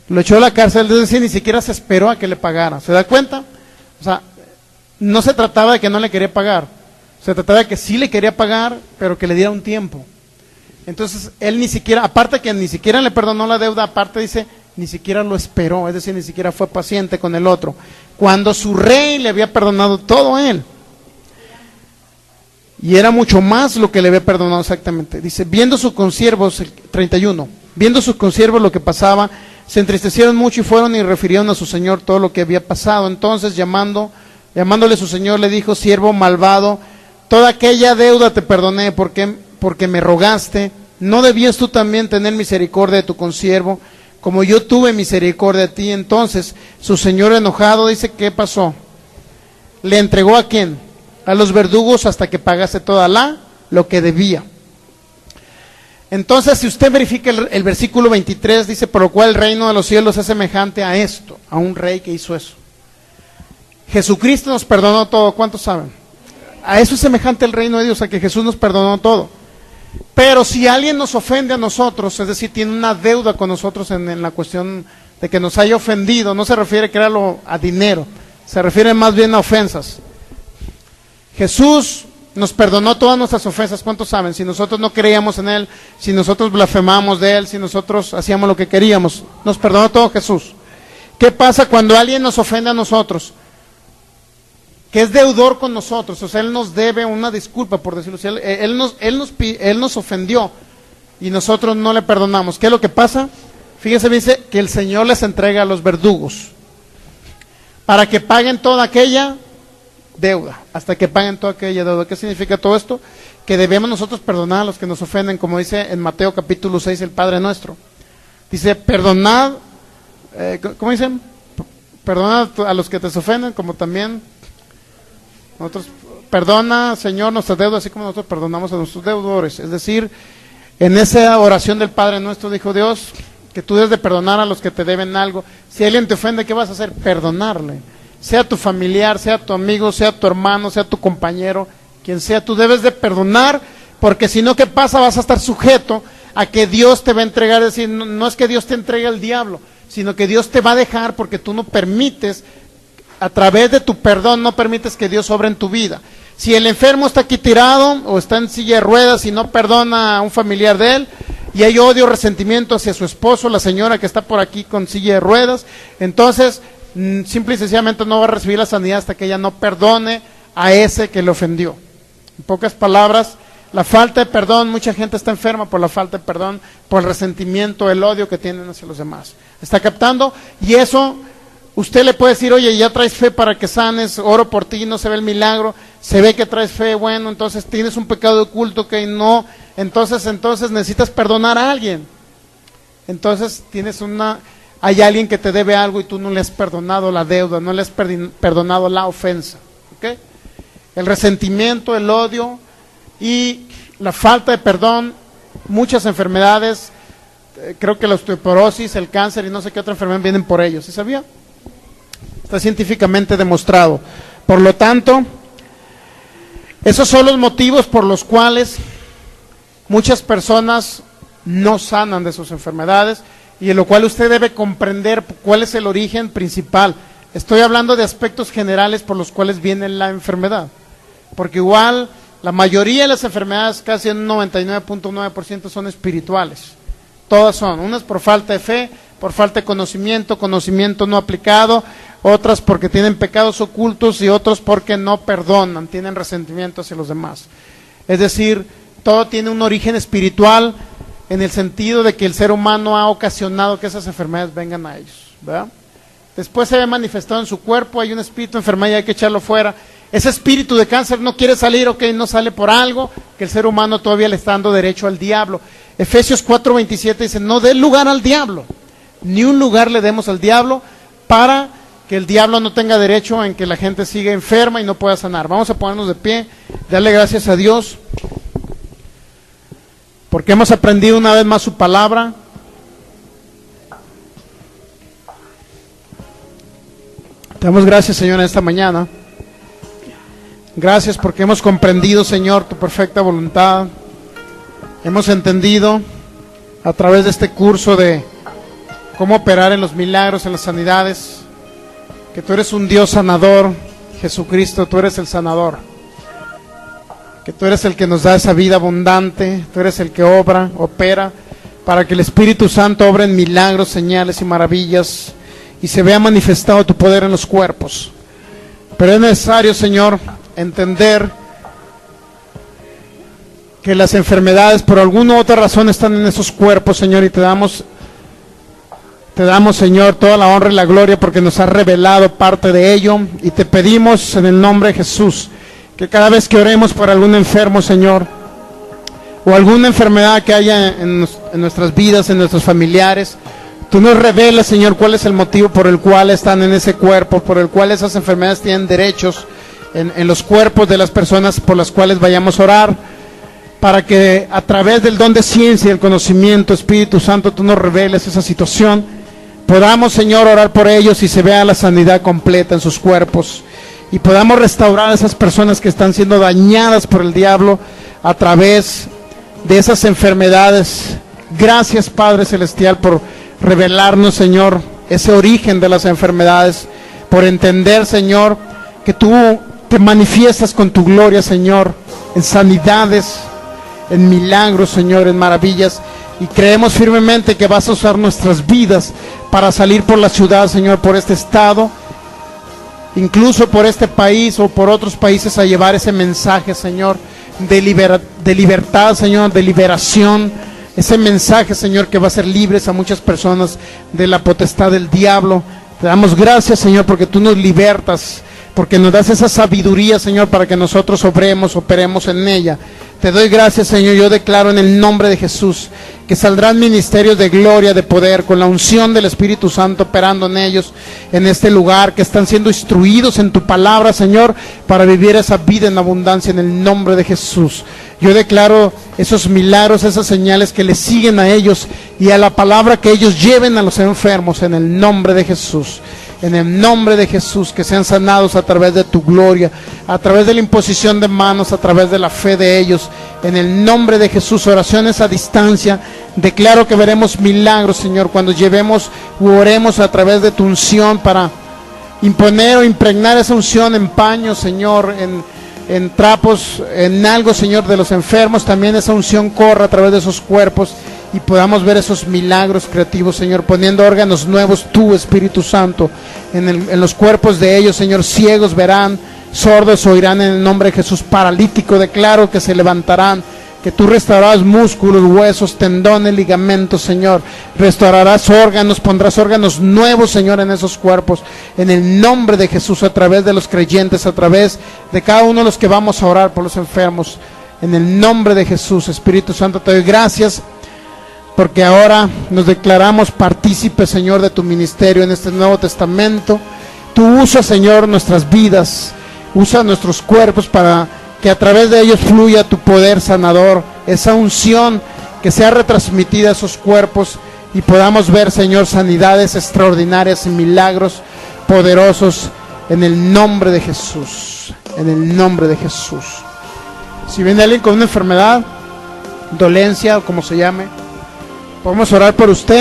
Lo echó a la cárcel, es decir, ni siquiera se esperó a que le pagara. ¿Se da cuenta? O sea, no se trataba de que no le quería pagar, se trataba de que sí le quería pagar, pero que le diera un tiempo. Entonces, él ni siquiera, aparte que ni siquiera le perdonó la deuda, aparte dice, ni siquiera lo esperó, es decir, ni siquiera fue paciente con el otro, cuando su rey le había perdonado todo a él. Y era mucho más lo que le había perdonado exactamente. Dice, viendo sus consiervos, 31, viendo sus consiervos lo que pasaba, se entristecieron mucho y fueron y refirieron a su señor todo lo que había pasado. Entonces llamándole su señor, le dijo: siervo malvado, toda aquella deuda te perdoné porque me rogaste. ¿No debías tú también tener misericordia de tu consiervo, como yo tuve misericordia de ti? Entonces su señor, enojado, dice, ¿qué pasó? ¿Le entregó a quién? A los verdugos hasta que pagase toda lo que debía. Entonces, si usted verifica el versículo 23, dice: por lo cual el reino de los cielos es semejante a esto, a un rey que hizo eso. Jesucristo nos perdonó todo, ¿cuántos saben? A eso es semejante el reino de Dios, a que Jesús nos perdonó todo. Pero si alguien nos ofende a nosotros, es decir, tiene una deuda con nosotros en la cuestión de que nos haya ofendido, no se refiere, créalo, a dinero, se refiere más bien a ofensas. Jesús nos perdonó todas nuestras ofensas, ¿cuántos saben? Si nosotros no creíamos en Él, si nosotros blasfemamos de Él, si nosotros hacíamos lo que queríamos, nos perdonó todo Jesús. ¿Qué pasa cuando alguien nos ofende a nosotros? Que es deudor con nosotros, o sea, Él nos debe una disculpa, por decirlo así. Él nos ofendió y nosotros no le perdonamos. ¿Qué es lo que pasa? Fíjense, dice que el Señor les entrega a los verdugos para que paguen toda aquella deuda, hasta que paguen toda aquella deuda. ¿Qué significa todo esto? Que debemos nosotros perdonar a los que nos ofenden, como dice en Mateo capítulo 6 el Padre Nuestro. Dice, perdonad, ¿cómo dicen? Perdona a los que te ofenden, como también nosotros, perdona, Señor, nuestras deudas, así como nosotros perdonamos a nuestros deudores. Es decir, en esa oración del Padre Nuestro dijo Dios que tú debes de perdonar a los que te deben algo. Si alguien te ofende, ¿qué vas a hacer? Perdonarle. Sea tu familiar, sea tu amigo, sea tu hermano, sea tu compañero, quien sea, tú debes de perdonar, porque si no, ¿qué pasa? Vas a estar sujeto a que Dios te va a entregar. Es decir, no es que Dios te entregue al diablo, sino que Dios te va a dejar porque tú no permites, a través de tu perdón, no permites que Dios obre en tu vida. Si el enfermo está aquí tirado o está en silla de ruedas y no perdona a un familiar de él, y hay odio, resentimiento hacia su esposo, la señora que está por aquí con silla de ruedas, entonces simple y sencillamente no va a recibir la sanidad hasta que ella no perdone a ese que le ofendió. En pocas palabras, La falta de perdón, mucha gente está enferma por la falta de perdón, por el resentimiento, el odio que tienen hacia los demás. ¿Está captando? Y eso, usted le puede decir, oye, ya traes fe para que sanes, oro por ti, no se ve el milagro, se ve que traes fe, bueno, entonces tienes un pecado oculto que no, entonces necesitas perdonar a alguien. Entonces hay alguien que te debe algo y tú no le has perdonado la deuda, no le has perdonado la ofensa. ¿Okay? El resentimiento, el odio y la falta de perdón, muchas enfermedades, creo que la osteoporosis, el cáncer y no sé qué otra enfermedad vienen por ellos. ¿Sí sabía? Está científicamente demostrado. Por lo tanto, esos son los motivos por los cuales muchas personas no sanan de sus enfermedades y en lo cual usted debe comprender cuál es el origen principal. Estoy hablando de aspectos generales por los cuales viene la enfermedad, porque igual la mayoría de las enfermedades, casi un 99.9% son espirituales. Todas son, unas por falta de fe, por falta de conocimiento no aplicado, otras porque tienen pecados ocultos y otros porque no perdonan, tienen resentimiento hacia los demás. Es decir, todo tiene un origen espiritual en el sentido de que el ser humano ha ocasionado que esas enfermedades vengan a ellos, ¿verdad? Después se ve manifestado en su cuerpo, hay un espíritu enfermo y hay que echarlo fuera. Ese espíritu de cáncer no quiere salir, ok, no sale por algo, que el ser humano todavía le está dando derecho al diablo. Efesios 4:27 dice, no dé lugar al diablo, ni un lugar le demos al diablo para que el diablo no tenga derecho en que la gente siga enferma y no pueda sanar. Vamos a ponernos de pie, darle gracias a Dios, porque hemos aprendido una vez más su palabra. Te damos gracias, Señor, en esta mañana. Gracias porque hemos comprendido, Señor, tu perfecta voluntad. Hemos entendido a través de este curso de cómo operar en los milagros, en las sanidades, que tú eres un Dios sanador, Jesucristo, tú eres el sanador. Que tú eres el que nos da esa vida abundante, tú eres el que opera, para que el Espíritu Santo obre en milagros, señales y maravillas, y se vea manifestado tu poder en los cuerpos. Pero es necesario, Señor, entender que las enfermedades por alguna u otra razón están en esos cuerpos, Señor, y te damos, Señor, toda la honra y la gloria porque nos has revelado parte de ello, y te pedimos en el nombre de Jesús que cada vez que oremos por algún enfermo, Señor, o alguna enfermedad que haya en nuestras vidas, en nuestros familiares, tú nos revelas, Señor, cuál es el motivo por el cual están en ese cuerpo, por el cual esas enfermedades tienen derechos en los cuerpos de las personas por las cuales vayamos a orar, para que a través del don de ciencia y el conocimiento, Espíritu Santo, tú nos reveles esa situación, podamos, Señor, orar por ellos y se vea la sanidad completa en sus cuerpos, y podamos restaurar a esas personas que están siendo dañadas por el diablo a través de esas enfermedades. Gracias, Padre Celestial, por revelarnos, Señor, ese origen de las enfermedades, por entender, Señor, que tú te manifiestas con tu gloria, Señor, en sanidades, en milagros, Señor, en maravillas, y creemos firmemente que vas a usar nuestras vidas para salir por la ciudad, Señor, por este estado, incluso por este país o por otros países, a llevar ese mensaje, Señor, de libertad, Señor, de liberación, ese mensaje, Señor, que va a ser libres a muchas personas de la potestad del diablo. Te damos gracias, Señor, porque tú nos libertas, porque nos das esa sabiduría, Señor, para que nosotros operemos en ella. Te doy gracias, Señor. Yo declaro en el nombre de Jesús que saldrán ministerios de gloria, de poder, con la unción del Espíritu Santo operando en ellos, en este lugar, que están siendo instruidos en tu palabra, Señor, para vivir esa vida en abundancia en el nombre de Jesús. Yo declaro esos milagros, esas señales que les siguen a ellos y a la palabra que ellos lleven a los enfermos en el nombre de Jesús. En el nombre de Jesús, que sean sanados a través de tu gloria, a través de la imposición de manos, a través de la fe de ellos. En el nombre de Jesús, oraciones a distancia. Declaro que veremos milagros, Señor, cuando llevemos u oremos a través de tu unción para imponer o impregnar esa unción en paños, Señor, en trapos, en algo, Señor, de los enfermos. También esa unción corra a través de esos cuerpos y podamos ver esos milagros creativos, Señor, poniendo órganos nuevos, tú, Espíritu Santo, en los cuerpos de ellos, Señor. Ciegos verán, sordos oirán en el nombre de Jesús. Paralítico declaro que se levantarán, que tú restaurarás músculos, huesos, tendones, ligamentos, Señor. Restaurarás órganos, pondrás órganos nuevos, Señor, en esos cuerpos. En el nombre de Jesús, a través de los creyentes, a través de cada uno de los que vamos a orar por los enfermos. En el nombre de Jesús, Espíritu Santo, te doy gracias, porque ahora nos declaramos partícipes, Señor, de tu ministerio en este Nuevo Testamento. Tú usas, Señor, nuestras vidas, usa nuestros cuerpos para que a través de ellos fluya tu poder sanador, esa unción que sea retransmitida a esos cuerpos y podamos ver, Señor, sanidades extraordinarias y milagros poderosos en el nombre de Jesús, en el nombre de Jesús. Si viene alguien con una enfermedad, dolencia o como se llame, podemos orar por usted.